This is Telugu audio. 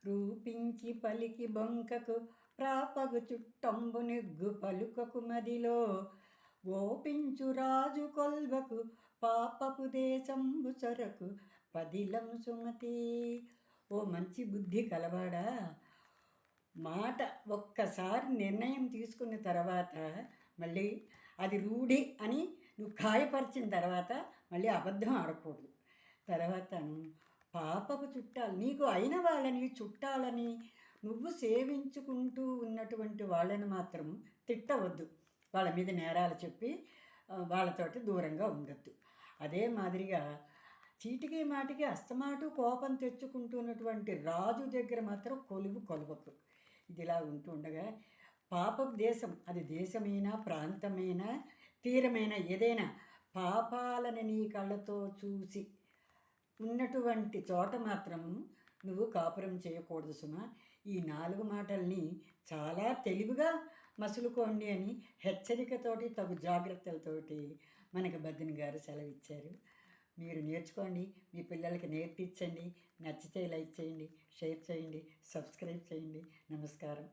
రూపించి పలికి బొంకకు ప్రాపగు చుట్టంబు నెగ్గు పలుకకు మదిలో గోపించు రాజు కొల్వకు పాపపు దేశంబు సొరకు పదిలం సుమతి. ఓ మంచి బుద్ధి కలవాడా, మాట ఒక్కసారి నిర్ణయం తీసుకున్న తర్వాత మళ్ళీ అది రూఢి అని నువ్వు గాయపరిచిన తర్వాత మళ్ళీ అబద్ధం ఆడకూడదు. తర్వాతను పాపపు చుట్టాలు నీకు అయిన వాళ్ళని చుట్టాలని నువ్వు సేవించుకుంటూ ఉన్నటువంటి వాళ్ళని మాత్రం తిట్టవద్దు. వాళ్ళ మీద నేరాలు చెప్పి వాళ్ళతోటి దూరంగా ఉండొద్దు. అదే మాదిరిగా చీటికి మాటికి అస్తమాటు కోపం తెచ్చుకుంటున్నటువంటి రాజు దగ్గర మాత్రం కొలువకు. ఇదిలా ఉంటూ ఉండగా పాపపు దేశం, అది దేశమైనా ప్రాంతమైనా తీరమైనా ఏదైనా పాపాలని నీ కళ్ళతో చూసి ఉన్నటువంటి చోట మాత్రము నువ్వు కాపురం చేయకూడదు సుమా. ఈ 4 మాటల్ని చాలా తెలివిగా మసులుకోండి అని హెచ్చరికతోటి తగు జాగ్రత్తలతోటి మనకు బద్దిని గారు సెలవిచ్చారు. మీరు నేర్చుకోండి, మీ పిల్లలకి నేర్పించండి. నచ్చితే లైక్ చేయండి, షేర్ చేయండి, సబ్స్క్రైబ్ చేయండి. నమస్కారం.